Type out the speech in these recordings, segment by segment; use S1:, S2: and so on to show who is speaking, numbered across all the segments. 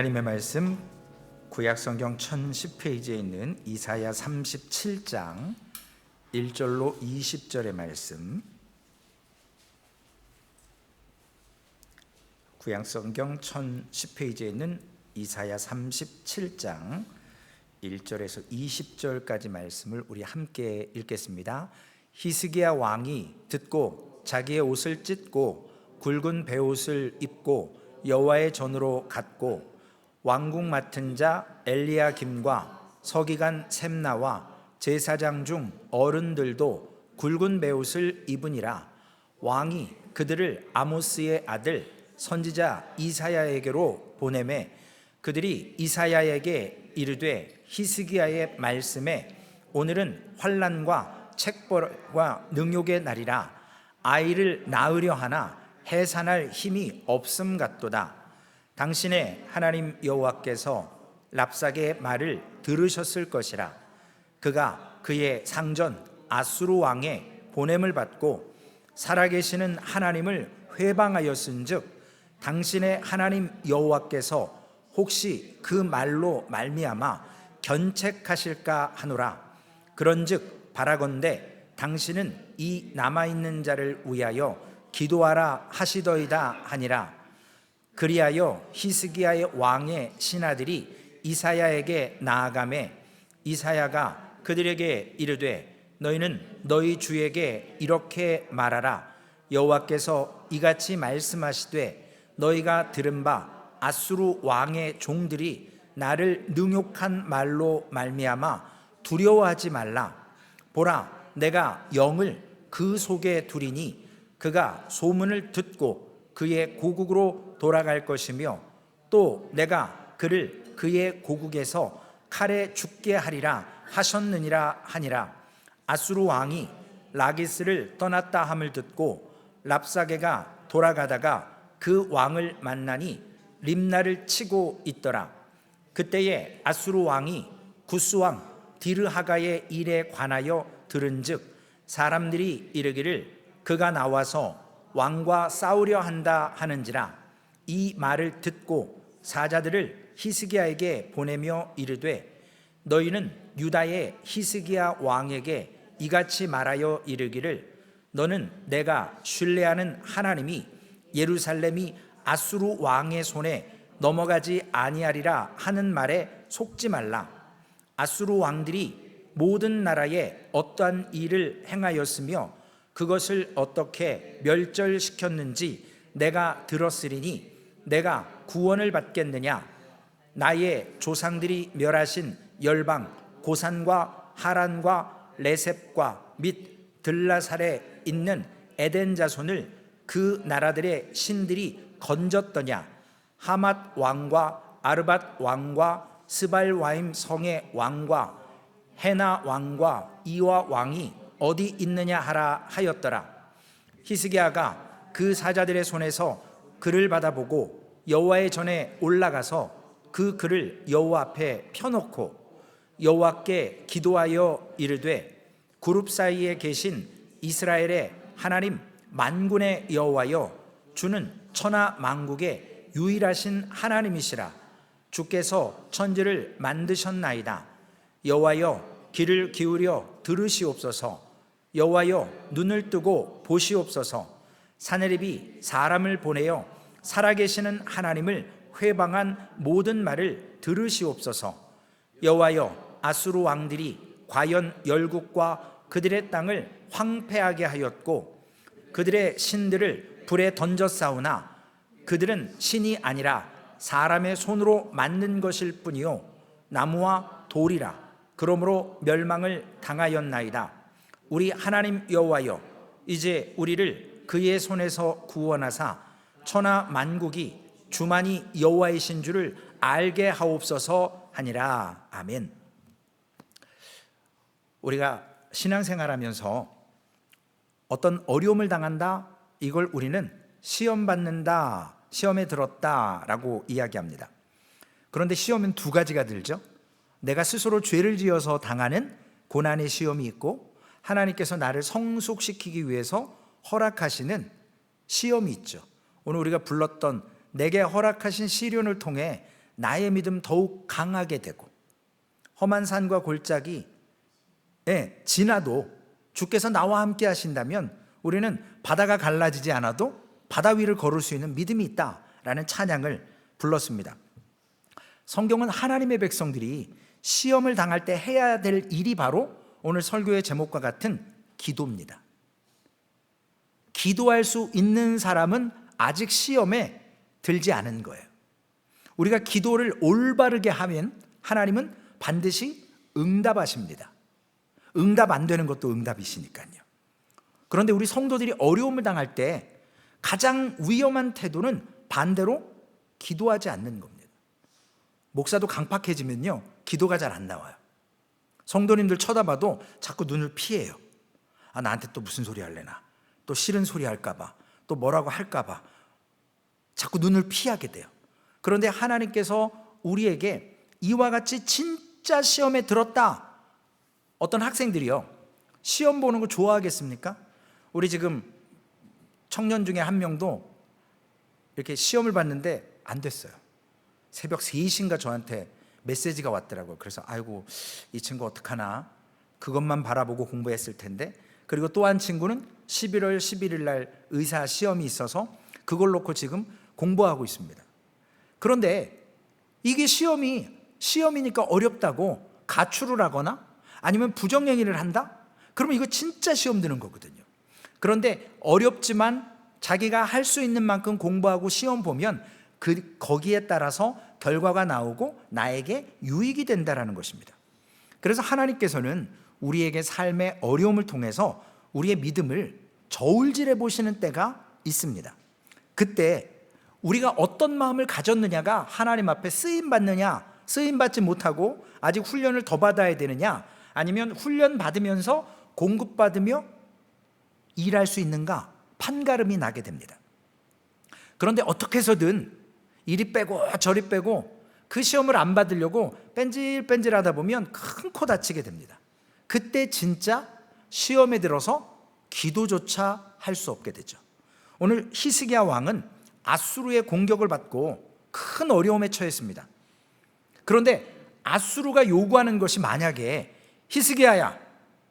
S1: 하나님의 말씀 구약성경 1010페이지에 있는 이사야 37장 1절로 20절의 말씀, 구약성경 1010페이지에 있는 이사야 37장 1절에서 20절까지 말씀을 우리 함께 읽겠습니다. 히스기야 왕이 듣고 자기의 옷을 찢고 굵은 베옷을 입고 여호와의 전으로 갔고 왕궁 맡은 자 엘리야김과 서기관 셈나와 제사장 중 어른들도 굵은 베옷을 입으니라. 왕이 그들을 아모스의 아들 선지자 이사야에게로 보내매 그들이 이사야에게 이르되 히스기야의 말씀에 오늘은 환난과 책벌과 능욕의 날이라. 아이를 낳으려 하나 해산할 힘이 없음 같도다. 당신의 하나님 여호와께서 랍사게의 말을 들으셨을 것이라. 그가 그의 상전 아수르 왕의 보냄을 받고 살아계시는 하나님을 회방하였은즉 당신의 하나님 여호와께서 혹시 그 말로 말미암아 견책하실까 하노라. 그런즉 바라건대 당신은 이 남아있는 자를 위하여 기도하라 하시더이다 하니라. 그리하여 히스기야의 왕의 신하들이 이사야에게 나아가매 이사야가 그들에게 이르되 너희는 너희 주에게 이렇게 말하라. 여호와께서 이같이 말씀하시되 너희가 들은 바 아수르 왕의 종들이 나를 능욕한 말로 말미암아 두려워하지 말라. 보라, 내가 영을 그 속에 두리니 그가 소문을 듣고 그의 고국으로 돌아갈 것이며 또 내가 그를 그의 고국에서 칼에 죽게 하리라 하셨느니라 하니라. 아수르 왕이 라기스를 떠났다 함을 듣고 랍사게가 돌아가다가 그 왕을 만나니 림나를 치고 있더라. 그때에 아수르 왕이 구스 왕 디르하가의 일에 관하여 들은즉 사람들이 이르기를 그가 나와서 왕과 싸우려 한다 하는지라. 이 말을 듣고 사자들을 히스기야에게 보내며 이르되 너희는 유다의 히스기야 왕에게 이같이 말하여 이르기를 너는 내가 신뢰하는 하나님이 예루살렘이 아수르 왕의 손에 넘어가지 아니하리라 하는 말에 속지 말라. 아수르 왕들이 모든 나라에 어떠한 일을 행하였으며 그것을 어떻게 멸절시켰는지 내가 들었으리니 내가 구원을 받겠느냐. 나의 조상들이 멸하신 열방 고산과 하란과 레셉과 및 들라살에 있는 에덴 자손을 그 나라들의 신들이 건졌더냐. 하맛 왕과 아르밧 왕과 스발와임 성의 왕과 헤나 왕과 이와 왕이 어디 있느냐 하라 하였더라. 히스기야가 그 사자들의 손에서 글을 받아보고 여호와의 전에 올라가서 그 글을 여호와 앞에 펴놓고 여호와께 기도하여 이르되 그룹 사이에 계신 이스라엘의 하나님 만군의 여호와여, 주는 천하 만국의 유일하신 하나님이시라. 주께서 천지를 만드셨나이다. 여호와여, 귀를 기울여 들으시옵소서. 여호와여, 눈을 뜨고 보시옵소서. 사내립이 사람을 보내어 살아계시는 하나님을 회방한 모든 말을 들으시옵소서. 여호와여, 아수르 왕들이 과연 열국과 그들의 땅을 황폐하게 하였고 그들의 신들을 불에 던졌사오나 그들은 신이 아니라 사람의 손으로 만든 것일 뿐이요 나무와 돌이라. 그러므로 멸망을 당하였나이다. 우리 하나님 여호와여, 이제 우리를 그의 손에서 구원하사 천하 만국이 주만이 여호와이신 줄을 알게 하옵소서 하니라. 아멘. 우리가 신앙생활하면서 어떤 어려움을 당한다, 이걸 우리는 시험 받는다, 시험에 들었다라고 이야기합니다. 그런데 시험은 두 가지가 들죠. 내가 스스로 죄를 지어서 당하는 고난의 시험이 있고 하나님께서 나를 성숙시키기 위해서 허락하시는 시험이 있죠. 오늘 우리가 불렀던 내게 허락하신 시련을 통해 나의 믿음 더욱 강하게 되고, 험한 산과 골짜기 지나도 주께서 나와 함께 하신다면 우리는 바다가 갈라지지 않아도 바다 위를 걸을 수 있는 믿음이 있다라는 찬양을 불렀습니다. 성경은 하나님의 백성들이 시험을 당할 때 해야 될 일이 바로 오늘 설교의 제목과 같은 기도입니다. 기도할 수 있는 사람은 아직 시험에 들지 않은 거예요. 우리가 기도를 올바르게 하면 하나님은 반드시 응답하십니다. 응답 안 되는 것도 응답이시니까요. 그런데 우리 성도들이 어려움을 당할 때 가장 위험한 태도는 반대로 기도하지 않는 겁니다. 목사도 강팍해지면요, 기도가 잘 안 나와요. 성도님들 쳐다봐도 자꾸 눈을 피해요. 나한테 또 무슨 소리 할래나, 또 싫은 소리 할까봐, 또 뭐라고 할까봐 자꾸 눈을 피하게 돼요. 그런데 하나님께서 우리에게 이와 같이 진짜 시험에 들었다. 어떤 학생들이요, 시험 보는 거 좋아하겠습니까? 우리 지금 청년 중에 한 명도 이렇게 시험을 봤는데 안 됐어요. 새벽 3시인가 저한테 메시지가 왔더라고요. 그래서 아이고, 이 친구 어떡하나, 그것만 바라보고 공부했을 텐데. 그리고 또 한 친구는 11월 11일 날 의사 시험이 있어서 그걸 놓고 지금 공부하고 있습니다. 그런데 이게 시험이니까 어렵다고 가출을 하거나 아니면 부정행위를 한다? 그러면 이거 진짜 시험 드는 거거든요. 그런데 어렵지만 자기가 할 수 있는 만큼 공부하고 시험 보면 거기에 따라서 결과가 나오고 나에게 유익이 된다라는 것입니다. 그래서 하나님께서는 우리에게 삶의 어려움을 통해서 우리의 믿음을 저울질해 보시는 때가 있습니다. 그때 우리가 어떤 마음을 가졌느냐가 하나님 앞에 쓰임받느냐, 쓰임받지 못하고 아직 훈련을 더 받아야 되느냐, 아니면 훈련 받으면서 공급받으며 일할 수 있는가, 판가름이 나게 됩니다. 그런데 어떻게 해서든 이리 빼고 저리 빼고 그 시험을 안 받으려고 뺀질뺀질하다 보면 큰 코 다치게 됩니다. 그때 진짜 시험에 들어서 기도조차 할 수 없게 되죠. 오늘 히스기야 왕은 아수르의 공격을 받고 큰 어려움에 처했습니다. 그런데 아수르가 요구하는 것이 만약에 히스기야야,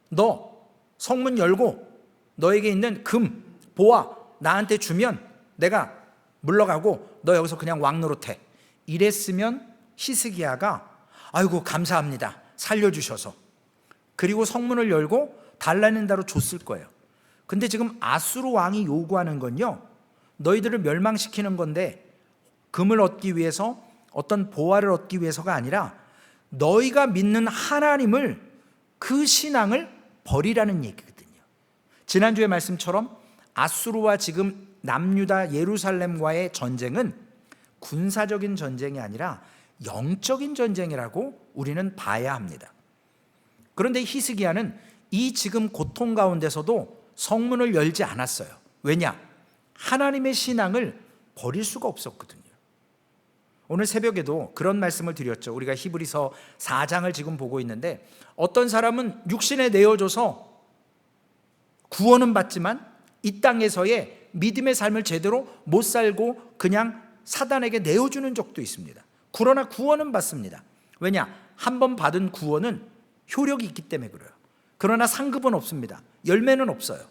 S1: 너 성문 열고 너에게 있는 금, 보화 나한테 주면 내가 물러가고 너 여기서 그냥 왕 노릇해, 이랬으면 히스기야가 아이고 감사합니다, 살려주셔서, 그리고 성문을 열고 달라는 대로 줬을 거예요. 근데 지금 아수르 왕이 요구하는 건요, 너희들을 멸망시키는 건데 금을 얻기 위해서, 어떤 보화를 얻기 위해서가 아니라 너희가 믿는 하나님을, 그 신앙을 버리라는 얘기거든요. 지난주의 말씀처럼 아수르와 지금 남유다 예루살렘과의 전쟁은 군사적인 전쟁이 아니라 영적인 전쟁이라고 우리는 봐야 합니다. 그런데 히스기야는 이 지금 고통 가운데서도 성문을 열지 않았어요. 왜냐? 하나님의 신앙을 버릴 수가 없었거든요. 오늘 새벽에도 그런 말씀을 드렸죠. 우리가 히브리서 4장을 지금 보고 있는데 어떤 사람은 육신에 내어줘서 구원은 받지만 이 땅에서의 믿음의 삶을 제대로 못 살고 그냥 사단에게 내어주는 적도 있습니다. 그러나 구원은 받습니다. 왜냐? 한 번 받은 구원은 효력이 있기 때문에 그래요. 그러나 상급은 없습니다. 열매는 없어요.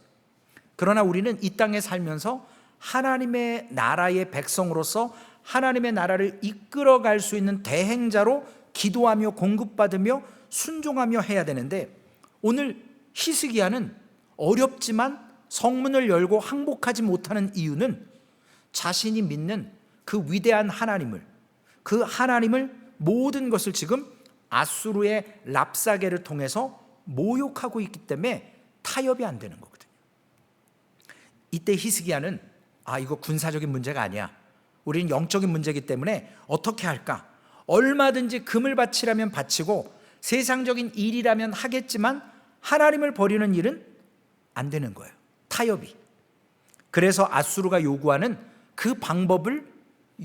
S1: 그러나 우리는 이 땅에 살면서 하나님의 나라의 백성으로서 하나님의 나라를 이끌어갈 수 있는 대행자로 기도하며 공급받으며 순종하며 해야 되는데, 오늘 히스기야는 어렵지만 성문을 열고 항복하지 못하는 이유는 자신이 믿는 그 위대한 하나님을, 그 하나님을 모든 것을 지금 아수르의 랍사게를 통해서 모욕하고 있기 때문에 타협이 안 되는 거거든요. 이때 히스기야는 이거 군사적인 문제가 아니야, 우리는 영적인 문제이기 때문에 어떻게 할까? 얼마든지 금을 바치라면 바치고 세상적인 일이라면 하겠지만 하나님을 버리는 일은 안 되는 거예요. 타협이. 그래서 아수르가 요구하는 그 방법을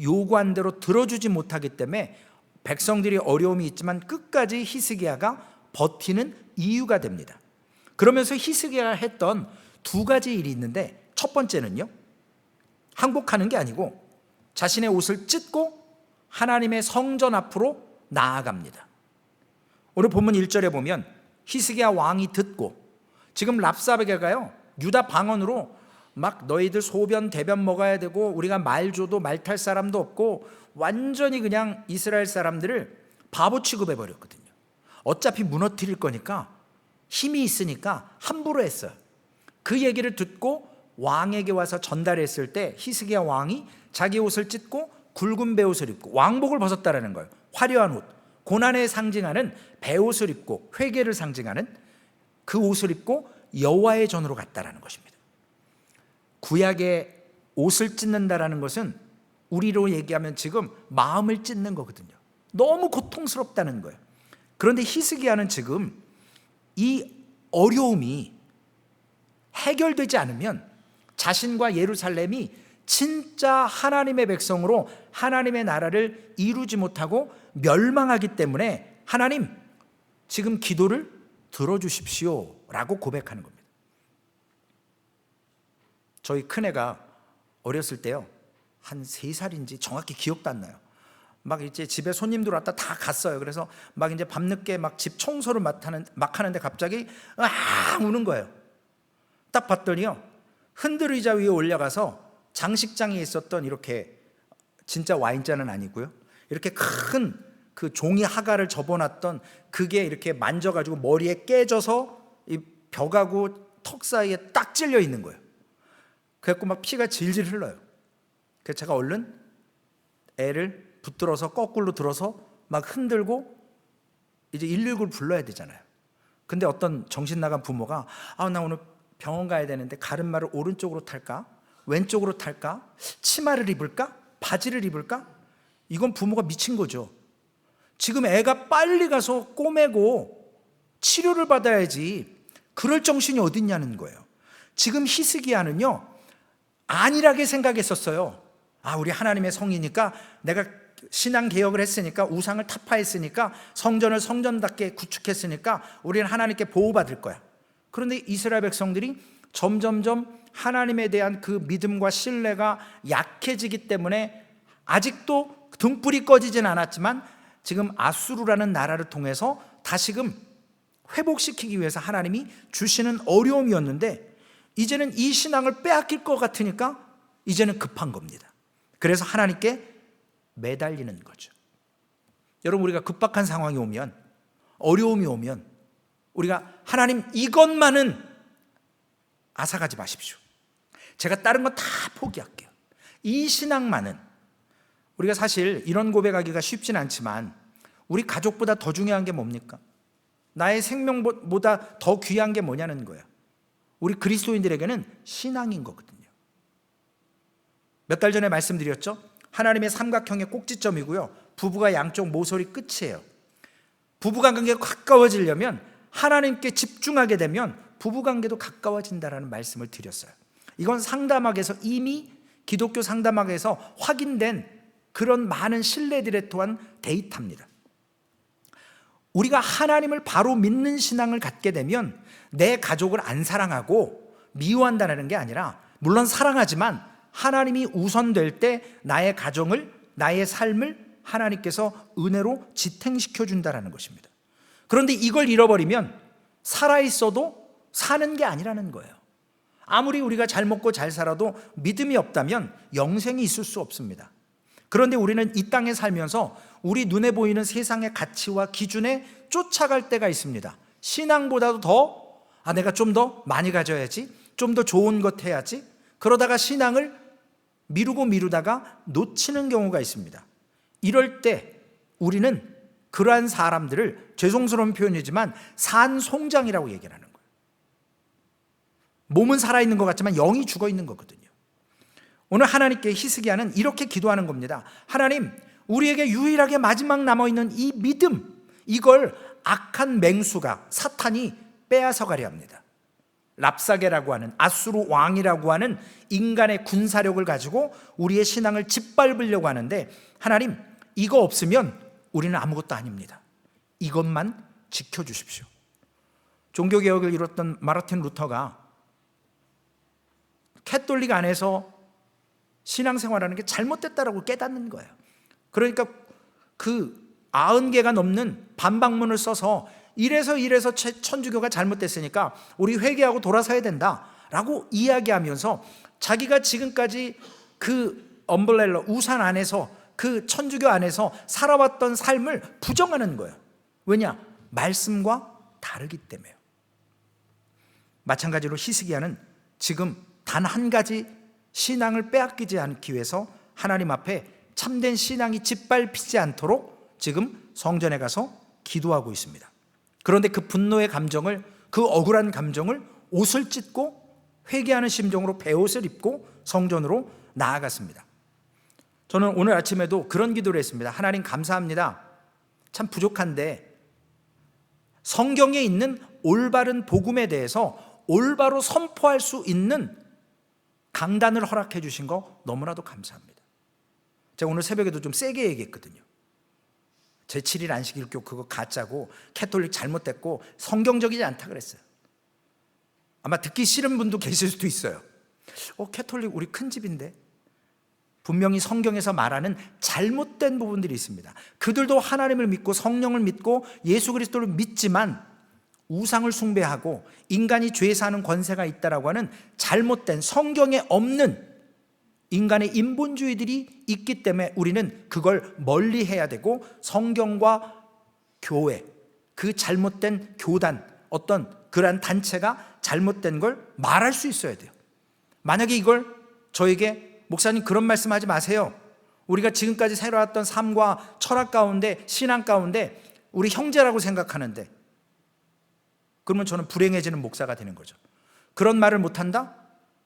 S1: 요구한 대로 들어주지 못하기 때문에 백성들이 어려움이 있지만 끝까지 히스기야가 버티는 이유가 됩니다. 그러면서 히스기야가 했던 두 가지 일이 있는데, 첫 번째는요, 항복하는 게 아니고 자신의 옷을 찢고 하나님의 성전 앞으로 나아갑니다. 오늘 본문 1절에 보면 히스기야 왕이 듣고, 지금 랍사게가요 유다 방언으로 막 너희들 소변 대변 먹어야 되고 우리가 말 줘도 말 탈 사람도 없고 완전히 그냥 이스라엘 사람들을 바보 취급해 버렸거든요. 어차피 무너뜨릴 거니까 힘이 있으니까 함부로 했어요. 그 얘기를 듣고 왕에게 와서 전달했을 때 히스기야 왕이 자기 옷을 찢고 굵은 베옷을 입고 왕복을 벗었다라는 거예요. 화려한 옷, 고난을 상징하는 베옷을 입고 회개를 상징하는 그 옷을 입고 여호와의 전으로 갔다라는 것입니다. 구약의 옷을 찢는다라는 것은 우리로 얘기하면 지금 마음을 찢는 거거든요. 너무 고통스럽다는 거예요. 그런데 히스기야는 지금 이 어려움이 해결되지 않으면 자신과 예루살렘이 진짜 하나님의 백성으로 하나님의 나라를 이루지 못하고 멸망하기 때문에 하나님, 지금 기도를 들어주십시오 라고 고백하는 겁니다. 저희 큰애가 어렸을 때요, 한 3살인지 정확히 기억도 안 나요. 막 이제 집에 손님들 왔다 다 갔어요. 그래서 막 이제 밤늦게 막 집 청소를 막 하는데 갑자기 우는 거예요. 딱 봤더니요, 흔들 의자 위에 올라가서 장식장에 있었던 이렇게 진짜 와인잔은 아니고요, 이렇게 큰 그 종이 하가를 접어놨던 그게 이렇게 만져가지고 머리에 깨져서 이 벽하고 턱 사이에 딱 찔려 있는 거예요. 그래갖고 막 피가 질질 흘러요. 그래서 제가 얼른 애를 붙들어서 거꾸로 들어서 막 흔들고 이제 119를 불러야 되잖아요. 근데 어떤 정신 나간 부모가 나 오늘 병원 가야 되는데 가름마를 오른쪽으로 탈까? 왼쪽으로 탈까? 치마를 입을까? 바지를 입을까? 이건 부모가 미친 거죠. 지금 애가 빨리 가서 꼬매고 치료를 받아야지 그럴 정신이 어딨냐는 거예요. 지금 히스기야는요, 안일하게 생각했었어요. 우리 하나님의 성이니까, 내가 신앙 개혁을 했으니까, 우상을 타파했으니까, 성전을 성전답게 구축했으니까 우리는 하나님께 보호받을 거야. 그런데 이스라엘 백성들이 점점점 하나님에 대한 그 믿음과 신뢰가 약해지기 때문에 아직도 등불이 꺼지진 않았지만 지금 아수르라는 나라를 통해서 다시금 회복시키기 위해서 하나님이 주시는 어려움이었는데, 이제는 이 신앙을 빼앗길 것 같으니까 이제는 급한 겁니다. 그래서 하나님께 매달리는 거죠. 여러분, 우리가 급박한 상황이 오면, 어려움이 오면 우리가 하나님 이것만은 앗아가지 마십시오. 제가 다른 거 다 포기할게요. 이 신앙만은. 우리가 사실 이런 고백하기가 쉽진 않지만 우리 가족보다 더 중요한 게 뭡니까? 나의 생명보다 더 귀한 게 뭐냐는 거예요. 우리 그리스도인들에게는 신앙인 거거든요. 몇 달 전에 말씀드렸죠? 하나님의 삼각형의 꼭지점이고요, 부부가 양쪽 모서리 끝이에요. 부부관계가 가까워지려면, 하나님께 집중하게 되면 부부관계도 가까워진다라는 말씀을 드렸어요. 이건 상담학에서 이미 기독교 상담학에서 확인된 그런 많은 신뢰들에 또한 데이터입니다. 우리가 하나님을 바로 믿는 신앙을 갖게 되면 내 가족을 안 사랑하고 미워한다는 게 아니라, 물론 사랑하지만 하나님이 우선될 때 나의 가정을, 나의 삶을 하나님께서 은혜로 지탱시켜 준다는 것입니다. 그런데 이걸 잃어버리면 살아있어도 사는 게 아니라는 거예요. 아무리 우리가 잘 먹고 잘 살아도 믿음이 없다면 영생이 있을 수 없습니다. 그런데 우리는 이 땅에 살면서 우리 눈에 보이는 세상의 가치와 기준에 쫓아갈 때가 있습니다. 신앙보다도 더 내가 좀 더 많이 가져야지, 좀 더 좋은 것 해야지, 그러다가 신앙을 미루다가 놓치는 경우가 있습니다. 이럴 때 우리는 그러한 사람들을, 죄송스러운 표현이지만 산송장이라고 얘기를 하는 거예요. 몸은 살아있는 것 같지만 영이 죽어있는 거거든요. 오늘 하나님께 히스기야는 이렇게 기도하는 겁니다. 하나님, 우리에게 유일하게 마지막 남아있는 이 믿음, 이걸 악한 맹수가, 사탄이 빼앗아가려 합니다. 랍사게라고 하는, 아수르 왕이라고 하는 인간의 군사력을 가지고 우리의 신앙을 짓밟으려고 하는데, 하나님, 이거 없으면 우리는 아무것도 아닙니다. 이것만 지켜주십시오. 종교개혁을 이뤘던 마르틴 루터가 캐톨릭 안에서 신앙생활하는 게 잘못됐다라고 깨닫는 거예요. 그러니까 그 90개가 넘는 반박문을 써서 이래서 천주교가 잘못됐으니까 우리 회개하고 돌아서야 된다라고 이야기하면서 자기가 지금까지 그 엄브렐러 우산 안에서 그 천주교 안에서 살아왔던 삶을 부정하는 거예요. 왜냐? 말씀과 다르기 때문에요. 마찬가지로 히스기야는 지금 단 한 가지 신앙을 빼앗기지 않기 위해서 하나님 앞에 참된 신앙이 짓밟히지 않도록 지금 성전에 가서 기도하고 있습니다. 그런데 그 분노의 감정을, 그 억울한 감정을 옷을 찢고 회개하는 심정으로 베옷을 입고 성전으로 나아갔습니다. 저는 오늘 아침에도 그런 기도를 했습니다. 하나님 감사합니다. 참 부족한데 성경에 있는 올바른 복음에 대해서 올바로 선포할 수 있는 강단을 허락해 주신 거 너무나도 감사합니다. 제가 오늘 새벽에도 좀 세게 얘기했거든요. 제7일 안식일교 그거 가짜고 캐톨릭 잘못됐고 성경적이지 않다 그랬어요. 아마 듣기 싫은 분도 계실 수도 있어요. 캐톨릭 우리 큰 집인데. 분명히 성경에서 말하는 잘못된 부분들이 있습니다. 그들도 하나님을 믿고 성령을 믿고 예수 그리스도를 믿지만 우상을 숭배하고 인간이 죄 사는 권세가 있다라고 하는 잘못된 성경에 없는 인간의 인본주의들이 있기 때문에 우리는 그걸 멀리해야 되고 성경과 교회, 그 잘못된 교단, 어떤 그러한 단체가 잘못된 걸 말할 수 있어야 돼요. 만약에 이걸 저에게 목사님 그런 말씀하지 마세요. 우리가 지금까지 살아왔던 삶과 철학 가운데 신앙 가운데 우리 형제라고 생각하는데, 그러면 저는 불행해지는 목사가 되는 거죠. 그런 말을 못한다?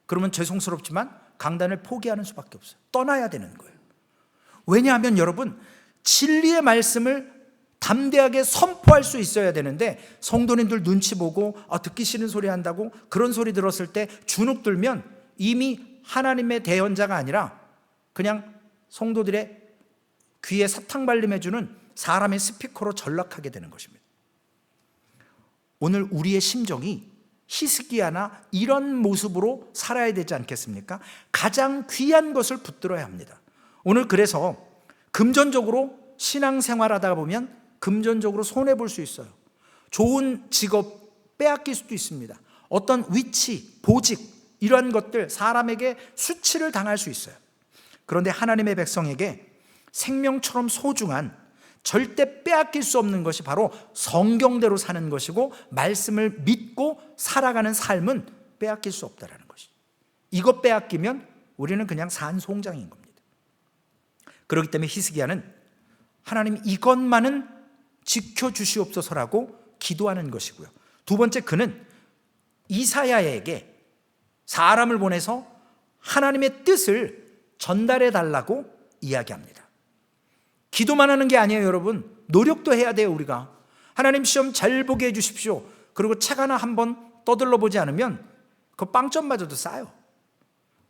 S1: 그러면 죄송스럽지만 강단을 포기하는 수밖에 없어요. 떠나야 되는 거예요. 왜냐하면 여러분, 진리의 말씀을 담대하게 선포할 수 있어야 되는데 성도님들 눈치 보고 듣기 싫은 소리 한다고 그런 소리 들었을 때 주눅 들면 이미 하나님의 대언자가 아니라 그냥 성도들의 귀에 사탕 발림해주는 사람의 스피커로 전락하게 되는 것입니다. 오늘 우리의 심정이 히스기야나 이런 모습으로 살아야 되지 않겠습니까? 가장 귀한 것을 붙들어야 합니다. 오늘 그래서 금전적으로 신앙생활하다 보면 금전적으로 손해볼 수 있어요. 좋은 직업 빼앗길 수도 있습니다. 어떤 위치, 보직 이런 것들 사람에게 수치를 당할 수 있어요. 그런데 하나님의 백성에게 생명처럼 소중한 절대 빼앗길 수 없는 것이 바로 성경대로 사는 것이고 말씀을 믿고 살아가는 삶은 빼앗길 수 없다는 것이죠. 이것 빼앗기면 우리는 그냥 산송장인 겁니다. 그렇기 때문에 히스기야는 하나님 이것만은 지켜주시옵소서라고 기도하는 것이고요. 두 번째, 그는 이사야에게 사람을 보내서 하나님의 뜻을 전달해 달라고 이야기합니다. 기도만 하는 게 아니에요, 여러분. 노력도 해야 돼요, 우리가. 하나님 시험 잘 보게 해주십시오. 그리고 책 하나 한번 떠들러 보지 않으면 그 빵점마저도 싸요.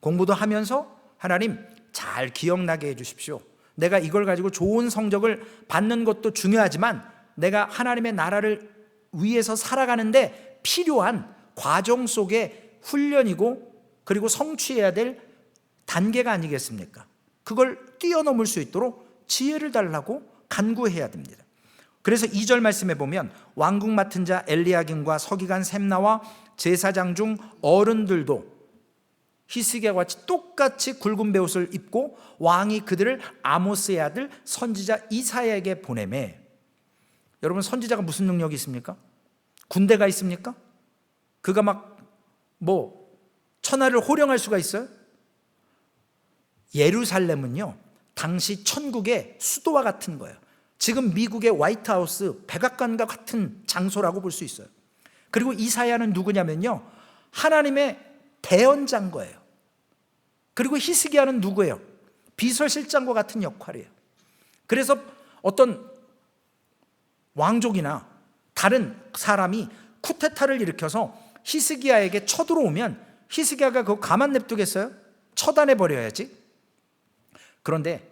S1: 공부도 하면서 하나님 잘 기억나게 해주십시오. 내가 이걸 가지고 좋은 성적을 받는 것도 중요하지만 내가 하나님의 나라를 위해서 살아가는데 필요한 과정 속에 훈련이고 그리고 성취해야 될 단계가 아니겠습니까? 그걸 뛰어넘을 수 있도록 지혜를 달라고 간구해야 됩니다. 그래서 2절 말씀에 보면 왕궁 맡은 자 엘리야김과 서기관 셈나와 제사장 중 어른들도 히스기야와 같이 똑같이 굵은 베옷을 입고 왕이 그들을 아모스의 아들 선지자 이사야에게 보내매. 여러분, 선지자가 무슨 능력이 있습니까? 군대가 있습니까? 그가 천하를 호령할 수가 있어요? 예루살렘은요, 당시 천국의 수도와 같은 거예요. 지금 미국의 화이트하우스 백악관과 같은 장소라고 볼 수 있어요. 그리고 이사야는 누구냐면요, 하나님의 대언자인 거예요. 그리고 히스기야는 누구예요? 비서실장과 같은 역할이에요. 그래서 어떤 왕족이나 다른 사람이 쿠데타를 일으켜서 히스기야에게 쳐들어오면 히스기야가 그거 가만 냅두겠어요? 처단해버려야지. 그런데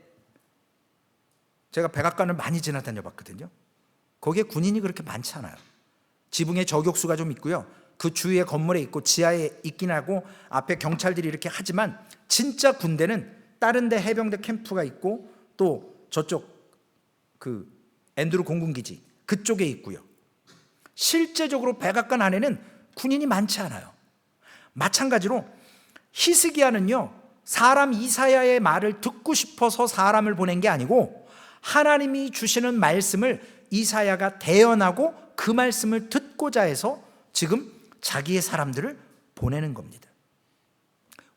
S1: 제가 백악관을 많이 지나다녀 봤거든요. 거기에 군인이 그렇게 많지 않아요. 지붕에 저격수가 좀 있고요, 그 주위에 건물에 있고 지하에 있긴 하고 앞에 경찰들이 이렇게 하지만 진짜 군대는 다른 데 해병대 캠프가 있고 또 저쪽 그 앤드루 공군기지 그쪽에 있고요. 실제적으로 백악관 안에는 군인이 많지 않아요. 마찬가지로 히스기야는요, 사람 이사야의 말을 듣고 싶어서 사람을 보낸 게 아니고 하나님이 주시는 말씀을 이사야가 대언하고 그 말씀을 듣고자 해서 지금 자기의 사람들을 보내는 겁니다.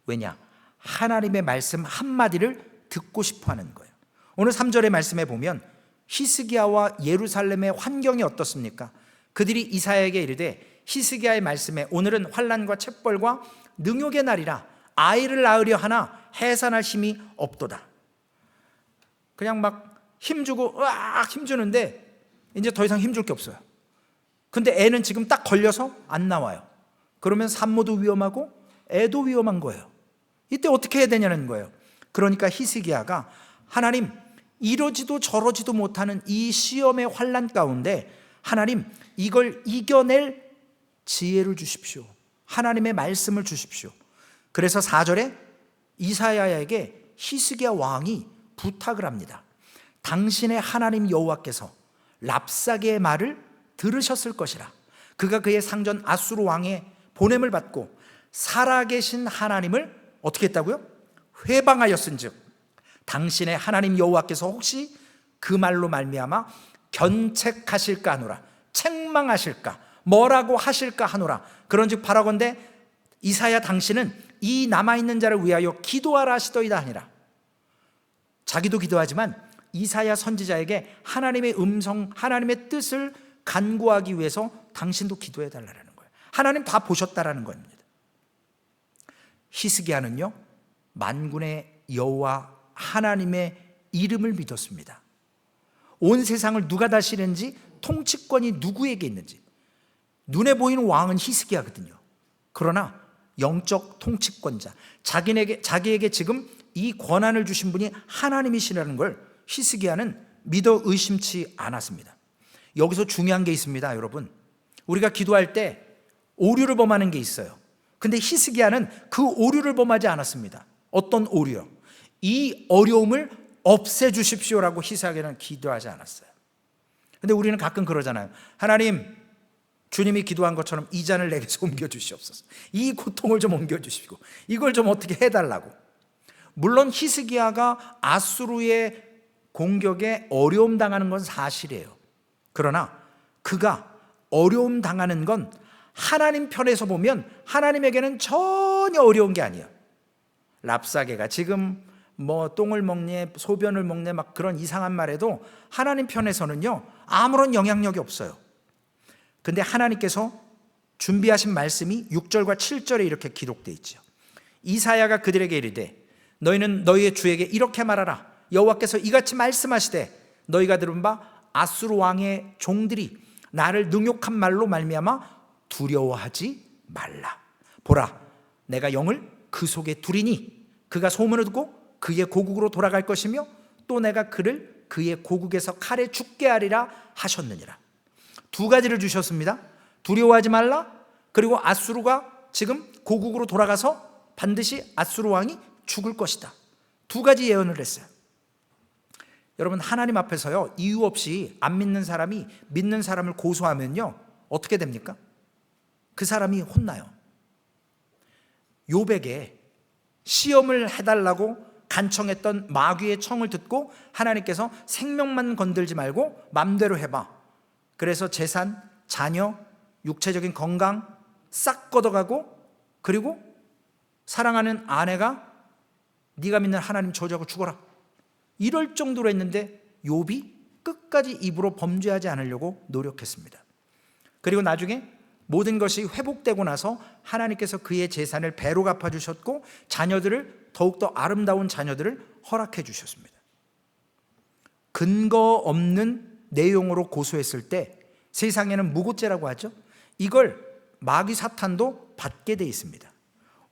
S1: 왜냐? 하나님의 말씀 한마디를 듣고 싶어 하는 거예요. 오늘 3절의 말씀에 보면 히스기야와 예루살렘의 환경이 어떻습니까? 그들이 이사야에게 이르되 히스기야의 말씀에 오늘은 환난과 책벌과 능욕의 날이라 아이를 낳으려 하나 해산할 힘이 없도다. 그냥 막 힘주고 으악 힘주는데 이제 더 이상 힘줄 게 없어요. 근데 애는 지금 딱 걸려서 안 나와요. 그러면 산모도 위험하고 애도 위험한 거예요. 이때 어떻게 해야 되냐는 거예요. 그러니까 히스기야가 하나님, 이러지도 저러지도 못하는 이 시험의 환난 가운데 하나님, 이걸 이겨낼 지혜를 주십시오. 하나님의 말씀을 주십시오. 그래서 4절에 이사야에게 히스기야 왕이 부탁을 합니다. 당신의 하나님 여호와께서 랍사게의 말을 들으셨을 것이라. 그가 그의 상전 아수르 왕의 보냄을 받고 살아계신 하나님을 어떻게 했다고요? 회방하였은즉 당신의 하나님 여호와께서 혹시 그 말로 말미암아 견책하실까 하노라. 책망하실까, 뭐라고 하실까 하노라. 그런즉 바라건대 이사야 당신은 이 남아있는 자를 위하여 기도하라 하시더이다 하니라. 자기도 기도하지만 이사야 선지자에게 하나님의 음성, 하나님의 뜻을 간구하기 위해서 당신도 기도해 달라는 거예요. 하나님 다 보셨다라는 겁니다. 히스기야는요, 만군의 여호와 하나님의 이름을 믿었습니다. 온 세상을 누가 다스리는지, 통치권이 누구에게 있는지, 눈에 보이는 왕은 히스기야거든요. 그러나 영적 통치권자, 자기에게 지금 이 권한을 주신 분이 하나님이시라는 걸 히스기야는 믿어 의심치 않았습니다. 여기서 중요한 게 있습니다, 여러분. 우리가 기도할 때 오류를 범하는 게 있어요. 근데 히스기야는 그 오류를 범하지 않았습니다. 어떤 오류요? 이 어려움을 없애주십시오라고 히스기야는 기도하지 않았어요. 근데 우리는 가끔 그러잖아요. 하나님, 주님이 기도한 것처럼 이 잔을 내게서 옮겨주시옵소서. 이 고통을 좀 옮겨주시고 이걸 좀 어떻게 해달라고. 물론 히스기야가 아수르의 공격에 어려움 당하는 건 사실이에요. 그러나 그가 어려움 당하는 건 하나님 편에서 보면 하나님에게는 전혀 어려운 게 아니에요. 랍사게가 지금 뭐 똥을 먹네, 소변을 먹네, 막 그런 이상한 말에도 하나님 편에서는요 아무런 영향력이 없어요. 근데 하나님께서 준비하신 말씀이 6절과 7절에 이렇게 기록되어 있죠. 이사야가 그들에게 이르되 너희는 너희의 주에게 이렇게 말하라. 여호와께서 이같이 말씀하시되 너희가 들은 바 아수르 왕의 종들이 나를 능욕한 말로 말미암아 두려워하지 말라. 보라, 내가 영을 그 속에 두리니 그가 소문을 듣고 그의 고국으로 돌아갈 것이며 또 내가 그를 그의 고국에서 칼에 죽게 하리라 하셨느니라. 두 가지를 주셨습니다. 두려워하지 말라, 그리고 아수르가 지금 고국으로 돌아가서 반드시 아수르 왕이 죽을 것이다. 두 가지 예언을 했어요. 여러분, 하나님 앞에서요 이유 없이 안 믿는 사람이 믿는 사람을 고소하면요 어떻게 됩니까? 그 사람이 혼나요. 욥에게 시험을 해달라고 간청했던 마귀의 청을 듣고 하나님께서 생명만 건들지 말고 맘대로 해봐. 그래서 재산, 자녀, 육체적인 건강 싹 걷어가고, 그리고 사랑하는 아내가 네가 믿는 하나님 저주하고 죽어라, 이럴 정도로 했는데 욥이 끝까지 입으로 범죄하지 않으려고 노력했습니다. 그리고 나중에 모든 것이 회복되고 나서 하나님께서 그의 재산을 배로 갚아주셨고 자녀들을, 더욱더 아름다운 자녀들을 허락해 주셨습니다. 근거 없는 내용으로 고소했을 때 세상에는 무고죄라고 하죠. 이걸 마귀 사탄도 받게 돼 있습니다.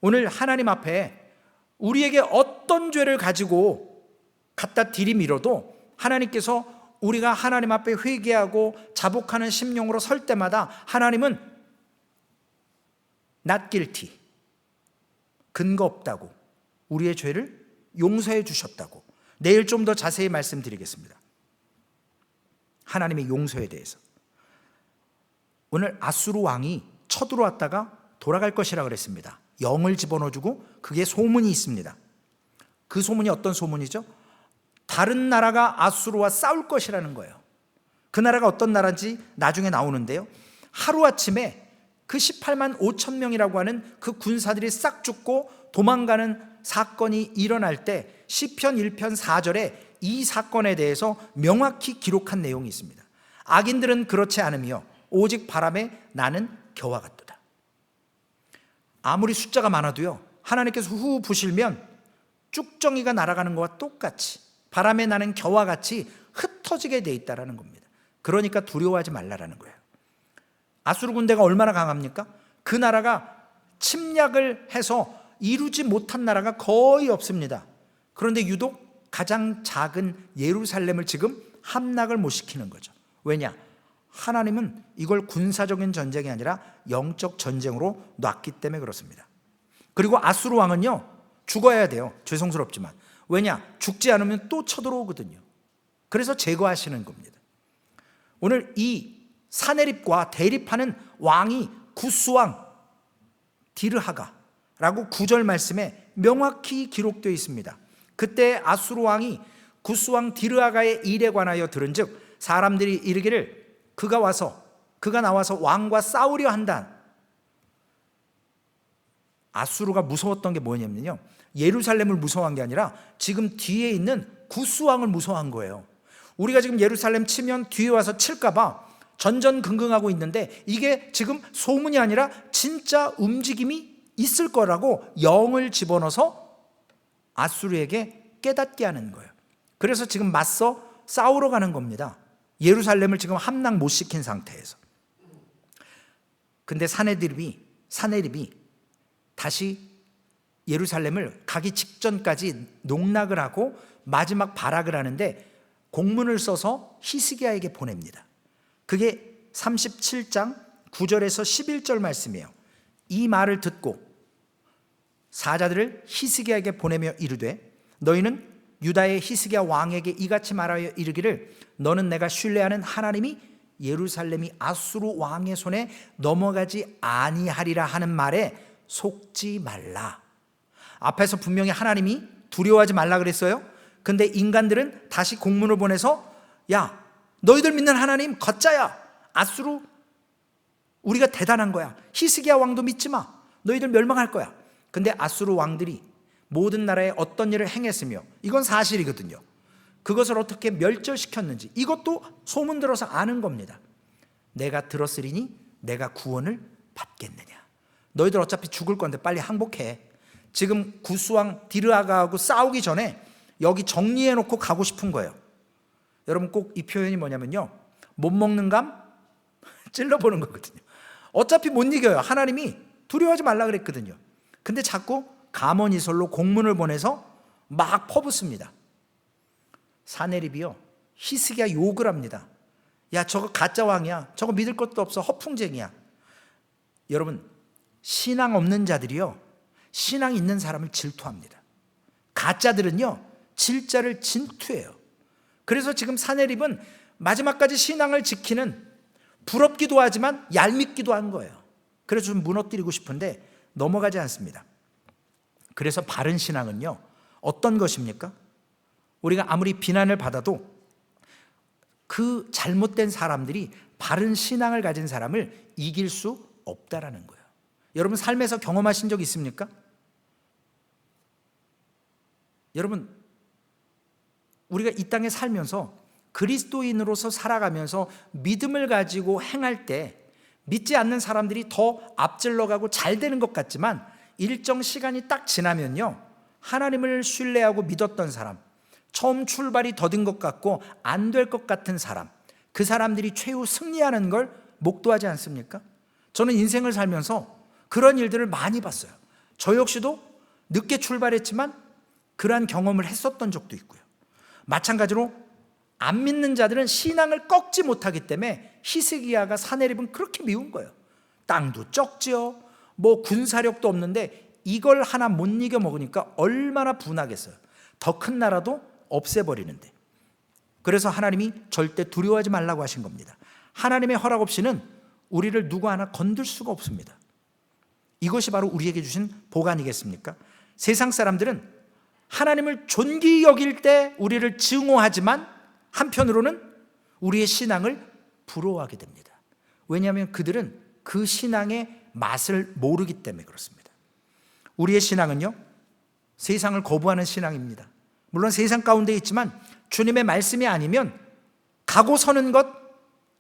S1: 오늘 하나님 앞에 우리에게 어떤 죄를 가지고 갖다 들이밀어도 하나님께서 우리가 하나님 앞에 회개하고 자복하는 심령으로 설 때마다 하나님은 not guilty, 근거 없다고, 우리의 죄를 용서해 주셨다고. 내일 좀 더 자세히 말씀드리겠습니다. 하나님의 용서에 대해서. 오늘 아수르 왕이 쳐들어왔다가 돌아갈 것이라 그랬습니다. 영을 집어넣어주고 그게 소문이 있습니다. 그 소문이 어떤 소문이죠? 다른 나라가 아수르와 싸울 것이라는 거예요. 그 나라가 어떤 나라인지 나중에 나오는데요, 하루아침에 그 18만 5천 명이라고 하는 그 군사들이 싹 죽고 도망가는 사건이 일어날 때 시편 1편 4절에 이 사건에 대해서 명확히 기록한 내용이 있습니다. 악인들은 그렇지 않으며 오직 바람에 나는 겨와 같도다. 아무리 숫자가 많아도요, 하나님께서 후 부시면 쭉정이가 날아가는 것과 똑같이 바람에 나는 겨와 같이 흩어지게 돼 있다라는 겁니다. 그러니까 두려워하지 말라라는 거예요. 아수르 군대가 얼마나 강합니까? 그 나라가 침략을 해서 이루지 못한 나라가 거의 없습니다. 그런데 유독 가장 작은 예루살렘을 지금 함락을 못 시키는 거죠. 왜냐? 하나님은 이걸 군사적인 전쟁이 아니라 영적 전쟁으로 놨기 때문에 그렇습니다. 그리고 아수르 왕은요, 죽어야 돼요. 죄송스럽지만. 왜냐? 죽지 않으면 또 쳐들어오거든요. 그래서 제거하시는 겁니다. 오늘 이 사네립과 대립하는 왕이 구스왕 디르하가라고 9절 말씀에 명확히 기록되어 있습니다. 그때 아수르 왕이 구스왕 디르하가의 일에 관하여 들은즉 사람들이 이르기를 그가 나와서 왕과 싸우려 한다. 아수르가 무서웠던 게 뭐냐면요, 예루살렘을 무서워한 게 아니라 지금 뒤에 있는 구스왕을 무서워한 거예요. 우리가 지금 예루살렘 치면 뒤에 와서 칠까 봐 전전긍긍하고 있는데 이게 지금 소문이 아니라 진짜 움직임이 있을 거라고 영을 집어넣어서 아수르에게 깨닫게 하는 거예요. 그래서 지금 맞서 싸우러 가는 겁니다. 예루살렘을 지금 함락 못 시킨 상태에서. 근데 사네립이 다시 예루살렘을 가기 직전까지 농락을 하고 마지막 발악을 하는데 공문을 써서 히스기야에게 보냅니다. 그게 37장 9절에서 11절 말씀이에요. 이 말을 듣고 사자들을 히스기야에게 보내며 이르되 너희는 유다의 히스기야 왕에게 이같이 말하여 이르기를 너는 내가 신뢰하는 하나님이 예루살렘이 아수르 왕의 손에 넘어가지 아니하리라 하는 말에 속지 말라. 앞에서 분명히 하나님이 두려워하지 말라 그랬어요. 근데 인간들은 다시 공문을 보내서 야, 너희들 믿는 하나님 거짜야. 아수르 우리가 대단한 거야. 히스기야 왕도 믿지 마. 너희들 멸망할 거야. 근데 아수르 왕들이 모든 나라에 어떤 일을 행했으며 이건 사실이거든요. 그것을 어떻게 멸절시켰는지 이것도 소문 들어서 아는 겁니다. 내가 들었으리니 내가 구원을 받겠느냐. 너희들 어차피 죽을 건데 빨리 항복해. 지금 구스왕 디르하가하고 싸우기 전에 여기 정리해놓고 가고 싶은 거예요. 여러분 꼭 이 표현이 뭐냐면요, 못 먹는 감 찔러보는 거거든요. 어차피 못 이겨요. 하나님이 두려워하지 말라 그랬거든요. 근데 자꾸 가문이설로 공문을 보내서 막 퍼붓습니다. 사네립이요, 히스기야 욕을 합니다. 야, 저거 가짜 왕이야. 저거 믿을 것도 없어. 허풍쟁이야. 여러분, 신앙 없는 자들이요, 신앙 있는 사람을 질투합니다. 가짜들은요, 진짜를 진투해요. 그래서 지금 사네립은 마지막까지 신앙을 지키는, 부럽기도 하지만 얄밉기도 한 거예요. 그래서 좀 무너뜨리고 싶은데 넘어가지 않습니다. 그래서 바른 신앙은요, 어떤 것입니까? 우리가 아무리 비난을 받아도 그 잘못된 사람들이 바른 신앙을 가진 사람을 이길 수 없다라는 거예요. 여러분 삶에서 경험하신 적 있습니까? 여러분, 우리가 이 땅에 살면서 그리스도인으로서 살아가면서 믿음을 가지고 행할 때 믿지 않는 사람들이 더 앞질러가고 잘 되는 것 같지만 일정 시간이 딱 지나면요, 하나님을 신뢰하고 믿었던 사람, 처음 출발이 더딘 것 같고 안 될 것 같은 사람, 그 사람들이 최후 승리하는 걸 목도하지 않습니까? 저는 인생을 살면서 그런 일들을 많이 봤어요. 저 역시도 늦게 출발했지만 그러한 경험을 했었던 적도 있고요. 마찬가지로 안 믿는 자들은 신앙을 꺾지 못하기 때문에 히스기야가 사네립은 그렇게 미운 거예요. 땅도 적지요, 뭐 군사력도 없는데 이걸 하나 못 이겨 먹으니까 얼마나 분하겠어요. 더 큰 나라도 없애버리는데. 그래서 하나님이 절대 두려워하지 말라고 하신 겁니다. 하나님의 허락 없이는 우리를 누구 하나 건들 수가 없습니다. 이것이 바로 우리에게 주신 복 아니겠습니까? 세상 사람들은 하나님을 존귀히 여길 때 우리를 증오하지만 한편으로는 우리의 신앙을 부러워하게 됩니다. 왜냐하면 그들은 그 신앙의 맛을 모르기 때문에 그렇습니다. 우리의 신앙은요, 세상을 거부하는 신앙입니다. 물론 세상 가운데 있지만 주님의 말씀이 아니면 가고 서는 것,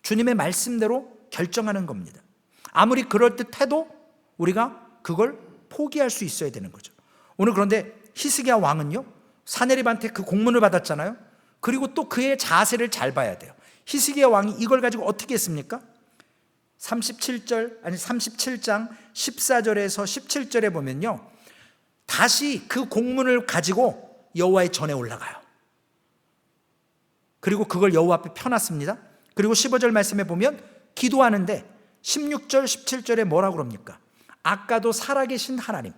S1: 주님의 말씀대로 결정하는 겁니다. 아무리 그럴듯해도 우리가 그걸 포기할 수 있어야 되는 거죠. 오늘 그런데 히스기야 왕은요, 사네립한테 그 공문을 받았잖아요. 그리고 또 그의 자세를 잘 봐야 돼요. 히스기야 왕이 이걸 가지고 어떻게 했습니까? 37장 14절에서 17절에 보면요, 다시 그 공문을 가지고 여호와의 전에 올라가요. 그리고 그걸 여호와 앞에 펴놨습니다. 그리고 15절 말씀에 보면 기도하는데 16절 17절에 뭐라고 그럽니까? 아까도 살아계신 하나님,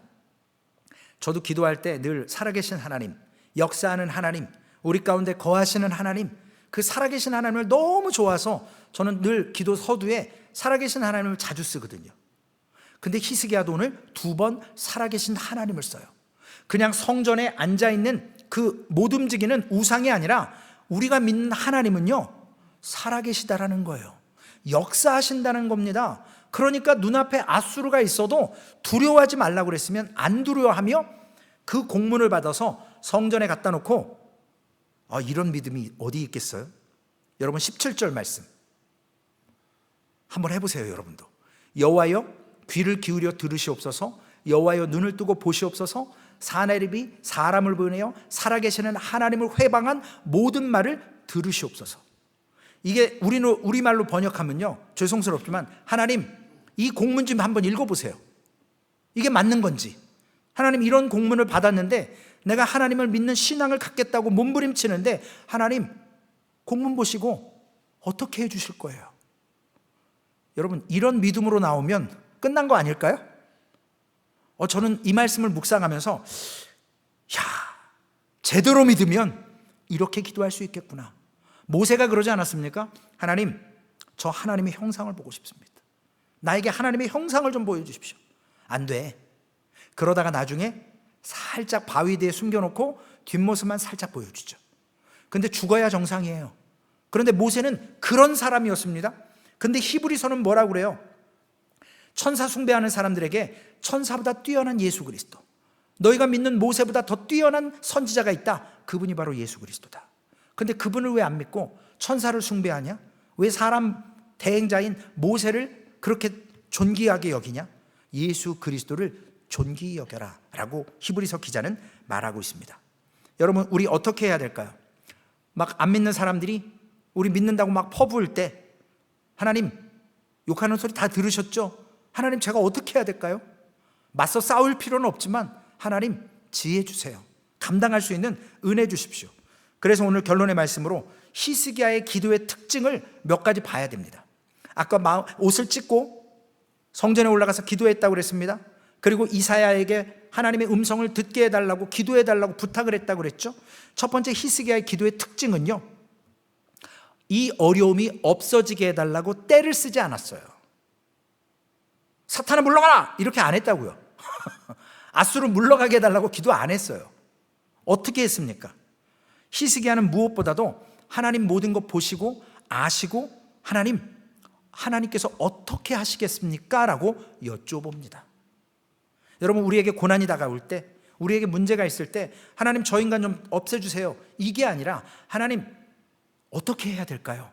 S1: 저도 기도할 때 늘 살아계신 하나님, 역사하는 하나님, 우리 가운데 거하시는 하나님, 그 살아계신 하나님을 너무 좋아서 저는 늘 기도 서두에 살아계신 하나님을 자주 쓰거든요. 근데 히스기야도 오늘 2번 살아계신 하나님을 써요. 그냥 성전에 앉아있는 그 못 움직이는 우상이 아니라 우리가 믿는 하나님은요, 살아계시다라는 거예요. 역사하신다는 겁니다. 그러니까 눈앞에 앗수르가 있어도 두려워하지 말라고 그랬으면 안 두려워하며 그 공문을 받아서 성전에 갖다 놓고, 이런 믿음이 어디 있겠어요? 여러분 17절 말씀 한번 해보세요. 여러분도 여호와여 귀를 기울여 들으시옵소서, 여호와여 눈을 뜨고 보시옵소서, 사네립이 사람을 보내어 살아계시는 하나님을 회방한 모든 말을 들으시옵소서. 이게 우리말로 번역하면요, 죄송스럽지만 하나님 이 공문 좀 한번 읽어보세요. 이게 맞는 건지, 하나님 이런 공문을 받았는데 내가 하나님을 믿는 신앙을 갖겠다고 몸부림치는데 하나님 공문 보시고 어떻게 해주실 거예요? 여러분 이런 믿음으로 나오면 끝난 거 아닐까요? 저는 이 말씀을 묵상하면서 제대로 믿으면 이렇게 기도할 수 있겠구나. 모세가 그러지 않았습니까? 하나님, 저 하나님의 형상을 보고 싶습니다. 나에게 하나님의 형상을 좀 보여주십시오. 안 돼. 그러다가 나중에 살짝 바위 뒤에 숨겨놓고 뒷모습만 살짝 보여주죠. 근데 죽어야 정상이에요. 그런데 모세는 그런 사람이었습니다. 근데 히브리서는 뭐라고 그래요? 천사 숭배하는 사람들에게 천사보다 뛰어난 예수 그리스도, 너희가 믿는 모세보다 더 뛰어난 선지자가 있다. 그분이 바로 예수 그리스도다. 근데 그분을 왜 안 믿고 천사를 숭배하냐? 왜 사람 대행자인 모세를 그렇게 존귀하게 여기냐? 예수 그리스도를 존귀히 여겨라 라고 히브리서 기자는 말하고 있습니다. 여러분 우리 어떻게 해야 될까요? 막 안 믿는 사람들이 우리 믿는다고 막 퍼부을 때 하나님 욕하는 소리 다 들으셨죠? 하나님 제가 어떻게 해야 될까요? 맞서 싸울 필요는 없지만 하나님 지혜 주세요. 감당할 수 있는 은혜 주십시오. 그래서 오늘 결론의 말씀으로 히스기야의 기도의 특징을 몇 가지 봐야 됩니다. 아까 옷을 찢고 성전에 올라가서 기도했다고 그랬습니다. 그리고 이사야에게 하나님의 음성을 듣게 해달라고 기도해달라고 부탁을 했다고 그랬죠. 첫 번째 히스기야의 기도의 특징은요, 이 어려움이 없어지게 해달라고 때를 쓰지 않았어요. 사탄아 물러가라 이렇게 안 했다고요. 앗수르 물러가게 해달라고 기도 안 했어요. 어떻게 했습니까? 히스기야는 무엇보다도 하나님 모든 것 보시고 아시고 하나님께서 어떻게 하시겠습니까? 라고 여쭤봅니다. 여러분 우리에게 고난이 다가올 때, 우리에게 문제가 있을 때 하나님 저 인간 좀 없애주세요 이게 아니라 하나님 어떻게 해야 될까요?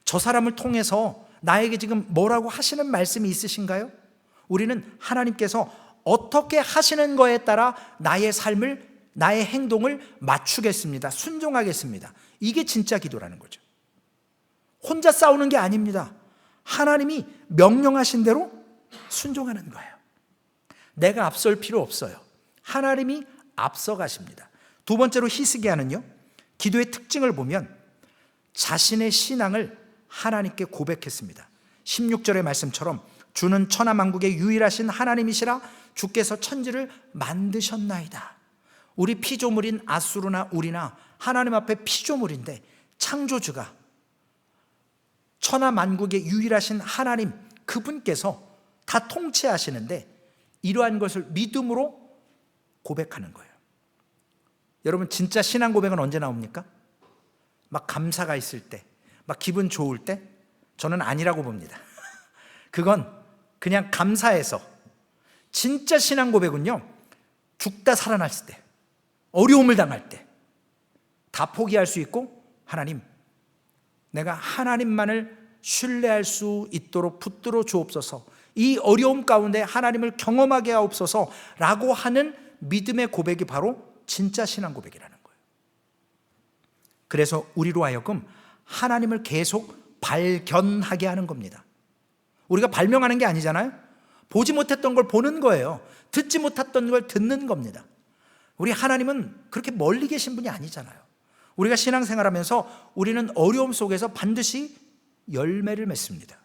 S1: 저 사람을 통해서 나에게 지금 뭐라고 하시는 말씀이 있으신가요? 우리는 하나님께서 어떻게 하시는 거에 따라 나의 삶을, 나의 행동을 맞추겠습니다. 순종하겠습니다. 이게 진짜 기도라는 거죠. 혼자 싸우는 게 아닙니다. 하나님이 명령하신 대로 순종하는 거예요. 내가 앞설 필요 없어요. 하나님이 앞서가십니다. 두 번째로 히스기야는요, 기도의 특징을 보면 자신의 신앙을 하나님께 고백했습니다. 16절의 말씀처럼 주는 천하만국의 유일하신 하나님이시라, 주께서 천지를 만드셨나이다. 우리 피조물인 앗수르나 우리나 하나님 앞에 피조물인데 창조주가, 천하 만국의 유일하신 하나님, 그분께서 다 통치하시는데 이러한 것을 믿음으로 고백하는 거예요. 여러분, 진짜 신앙 고백은 언제 나옵니까? 막 감사가 있을 때, 막 기분 좋을 때? 저는 아니라고 봅니다. 그건 그냥 감사해서. 진짜 신앙 고백은요, 죽다 살아났을 때, 어려움을 당할 때 다 포기할 수 있고, 하나님, 내가 하나님만을 신뢰할 수 있도록 붙들어 주옵소서, 이 어려움 가운데 하나님을 경험하게 하옵소서 라고 하는 믿음의 고백이 바로 진짜 신앙 고백이라는 거예요. 그래서 우리로 하여금 하나님을 계속 발견하게 하는 겁니다. 우리가 발명하는 게 아니잖아요. 보지 못했던 걸 보는 거예요. 듣지 못했던 걸 듣는 겁니다. 우리 하나님은 그렇게 멀리 계신 분이 아니잖아요. 우리가 신앙생활하면서 우리는 어려움 속에서 반드시 열매를 맺습니다.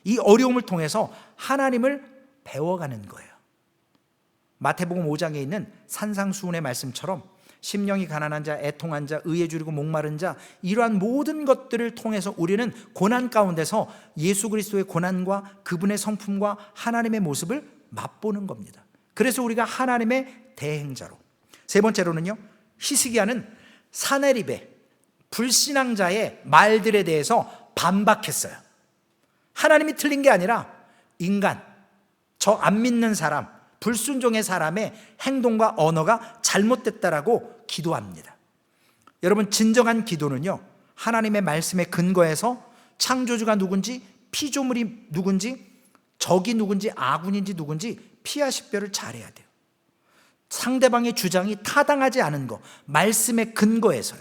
S1: 이 어려움을 통해서 하나님을 배워가는 거예요. 마태복음 5장에 있는 산상수훈의 말씀처럼 심령이 가난한 자, 애통한 자, 의에 줄이고 목마른 자, 이러한 모든 것들을 통해서 우리는 고난 가운데서 예수 그리스도의 고난과 그분의 성품과 하나님의 모습을 맛보는 겁니다. 그래서 우리가 하나님의 대행자로. 세 번째로는요, 히스기야는 사네립의 불신앙자의 말들에 대해서 반박했어요. 하나님이 틀린 게 아니라 인간, 저 안 믿는 사람, 불순종의 사람의 행동과 언어가 잘못됐다라고 기도합니다. 여러분, 진정한 기도는요, 하나님의 말씀에 근거해서 창조주가 누군지, 피조물이 누군지, 적이 누군지, 아군인지 누군지 피하 식별을 잘해야 돼요. 상대방의 주장이 타당하지 않은 거, 말씀에 근거해서요.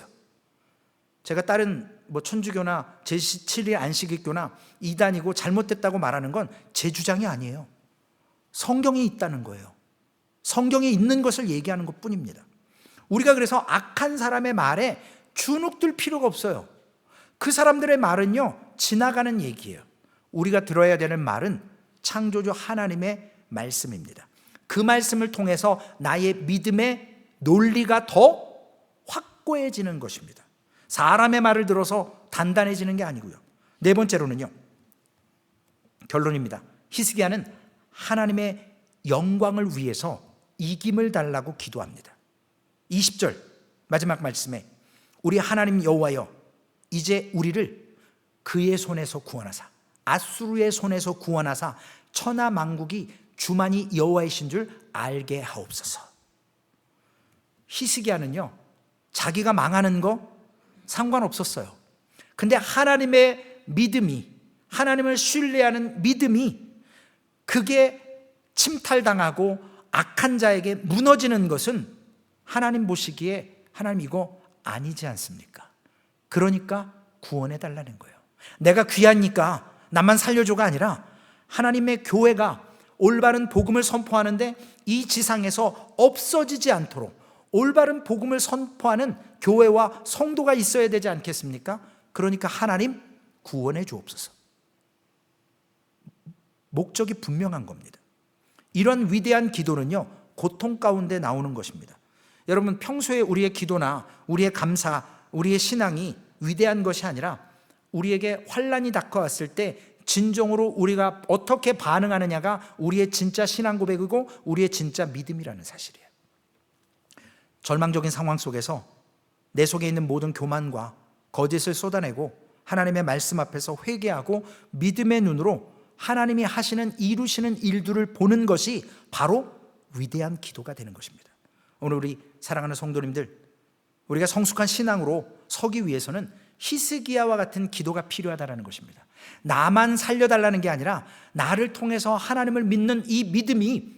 S1: 제가 다른 천주교나 제7일 안식일교나 이단이고 잘못됐다고 말하는 건 제 주장이 아니에요. 성경이 있다는 거예요. 성경에 있는 것을 얘기하는 것뿐입니다. 우리가 그래서 악한 사람의 말에 주눅들 필요가 없어요. 그 사람들의 말은요, 지나가는 얘기예요. 우리가 들어야 되는 말은 창조주 하나님의 말씀입니다. 그 말씀을 통해서 나의 믿음의 논리가 더 확고해지는 것입니다. 사람의 말을 들어서 단단해지는 게 아니고요. 네 번째로는요, 결론입니다. 히스기야는 하나님의 영광을 위해서 이김을 달라고 기도합니다. 20절 마지막 말씀에 우리 하나님 여호와여, 이제 우리를 그의 손에서 구원하사, 아수르의 손에서 구원하사 천하 만국이 주만이 여호와이신 줄 알게 하옵소서. 히스기야는요, 자기가 망하는 거 상관없었어요. 근데 하나님의 믿음이, 하나님을 신뢰하는 믿음이, 그게 침탈당하고 악한 자에게 무너지는 것은 하나님 보시기에 하나님 이거 아니지 않습니까? 그러니까 구원해 달라는 거예요. 내가 귀하니까 나만 살려줘가 아니라 하나님의 교회가 올바른 복음을 선포하는데 이 지상에서 없어지지 않도록 올바른 복음을 선포하는 교회와 성도가 있어야 되지 않겠습니까? 그러니까 하나님 구원해 주옵소서. 목적이 분명한 겁니다. 이런 위대한 기도는요, 고통 가운데 나오는 것입니다. 여러분, 평소에 우리의 기도나 우리의 감사, 우리의 신앙이 위대한 것이 아니라 우리에게 환난이 닥쳐왔을 때 진정으로 우리가 어떻게 반응하느냐가 우리의 진짜 신앙 고백이고 우리의 진짜 믿음이라는 사실이에요. 절망적인 상황 속에서 내 속에 있는 모든 교만과 거짓을 쏟아내고 하나님의 말씀 앞에서 회개하고 믿음의 눈으로 하나님이 하시는, 이루시는 일들을 보는 것이 바로 위대한 기도가 되는 것입니다. 오늘 우리 사랑하는 성도님들, 우리가 성숙한 신앙으로 서기 위해서는 히스기야와 같은 기도가 필요하다는 것입니다. 나만 살려달라는 게 아니라 나를 통해서 하나님을 믿는 이 믿음이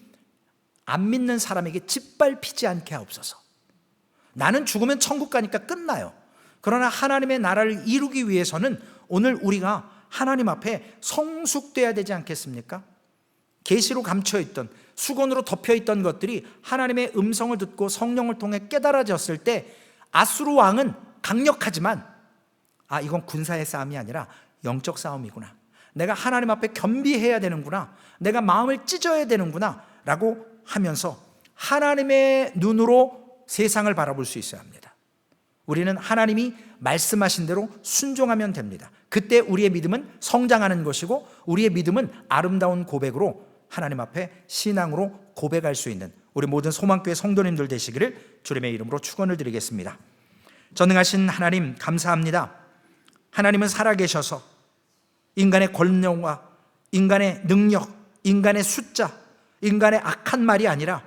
S1: 안 믿는 사람에게 짓밟히지 않게 하옵소서. 나는 죽으면 천국 가니까 끝나요. 그러나 하나님의 나라를 이루기 위해서는 오늘 우리가 하나님 앞에 성숙돼야 되지 않겠습니까? 계시로 감춰있던, 수건으로 덮여있던 것들이 하나님의 음성을 듣고 성령을 통해 깨달아졌을 때 아수르 왕은 강력하지만 이건 군사의 싸움이 아니라 영적 싸움이구나, 내가 하나님 앞에 겸비해야 되는구나, 내가 마음을 찢어야 되는구나 라고 하면서 하나님의 눈으로 세상을 바라볼 수 있어야 합니다. 우리는 하나님이 말씀하신 대로 순종하면 됩니다. 그때 우리의 믿음은 성장하는 것이고 우리의 믿음은 아름다운 고백으로 하나님 앞에 신앙으로 고백할 수 있는 우리 모든 소망교회 성도님들 되시기를 주님의 이름으로 축원을 드리겠습니다. 전능하신 하나님 감사합니다. 하나님은 살아계셔서 인간의 권능과 인간의 능력, 인간의 숫자, 인간의 악한 말이 아니라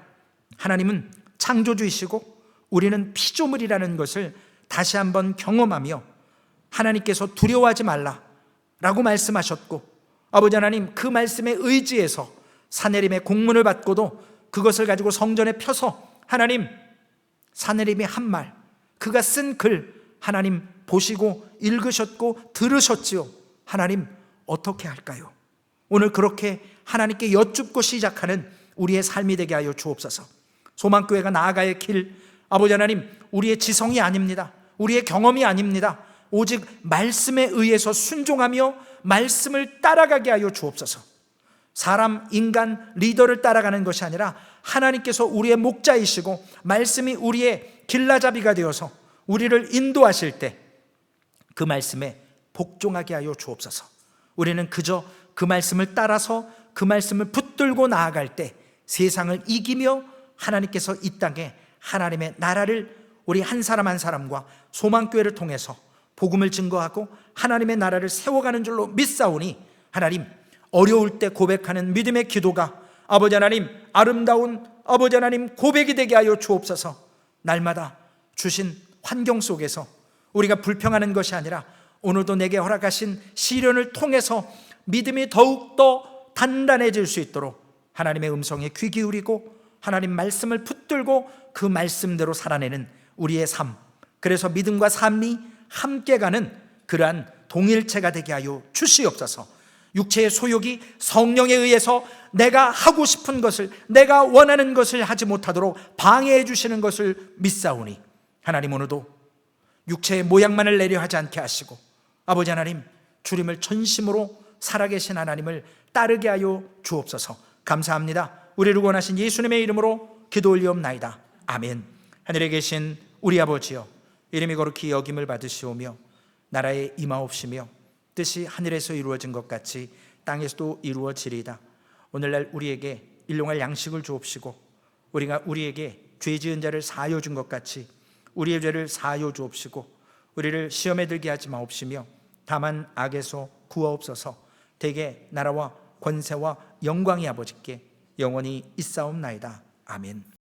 S1: 하나님은 창조주이시고 우리는 피조물이라는 것을 다시 한번 경험하며 하나님께서 두려워하지 말라라고 말씀하셨고, 아버지 하나님 그 말씀에 의지해서 사내림의 공문을 받고도 그것을 가지고 성전에 펴서 하나님 사내림이 한 말, 그가 쓴 글 하나님 보시고 읽으셨고 들으셨지요. 하나님 어떻게 할까요? 오늘 그렇게 하나님께 여쭙고 시작하는 우리의 삶이 되게 하여 주옵소서. 소망교회가 나아가야 길, 아버지 하나님 우리의 지성이 아닙니다. 우리의 경험이 아닙니다. 오직 말씀에 의해서 순종하며 말씀을 따라가게 하여 주옵소서. 사람, 인간, 리더를 따라가는 것이 아니라 하나님께서 우리의 목자이시고 말씀이 우리의 길라잡이가 되어서 우리를 인도하실 때 그 말씀에 복종하게 하여 주옵소서. 우리는 그저 그 말씀을 따라서 그 말씀을 붙들고 나아갈 때 세상을 이기며 하나님께서 이 땅에 하나님의 나라를 우리 한 사람 한 사람과 소망교회를 통해서 복음을 증거하고 하나님의 나라를 세워가는 줄로 믿사오니, 하나님 어려울 때 고백하는 믿음의 기도가 아버지 하나님 아름다운 아버지 하나님 고백이 되게 하여 주옵소서. 날마다 주신 환경 속에서 우리가 불평하는 것이 아니라 오늘도 내게 허락하신 시련을 통해서 믿음이 더욱더 단단해질 수 있도록 하나님의 음성에 귀 기울이고 하나님 말씀을 붙들고 그 말씀대로 살아내는 우리의 삶, 그래서 믿음과 삶이 함께 가는 그러한 동일체가 되게 하여 주시옵소서. 육체의 소욕이 성령에 의해서 내가 하고 싶은 것을, 내가 원하는 것을 하지 못하도록 방해해 주시는 것을 믿사오니, 하나님 오늘도 육체의 모양만을 내려 하지 않게 하시고 아버지 하나님 주님을 전심으로 살아계신 하나님을 따르게 하여 주옵소서. 감사합니다. 우리를 원하신 예수님의 이름으로 기도 올리옵나이다. 아멘. 하늘에 계신 우리 아버지여, 이름이 거룩히 여김을 받으시오며 나라에 임하옵시며 뜻이 하늘에서 이루어진 것 같이 땅에서도 이루어지리이다. 오늘날 우리에게 일용할 양식을 주옵시고 우리가 우리에게 죄 지은 자를 사하여 준 것 같이 우리의 죄를 사하여 주옵시고 우리를 시험에 들게 하지 마옵시며 다만 악에서 구하옵소서. 대개 나라와 권세와 영광이 아버지께 영원히 있사옵나이다. 아멘.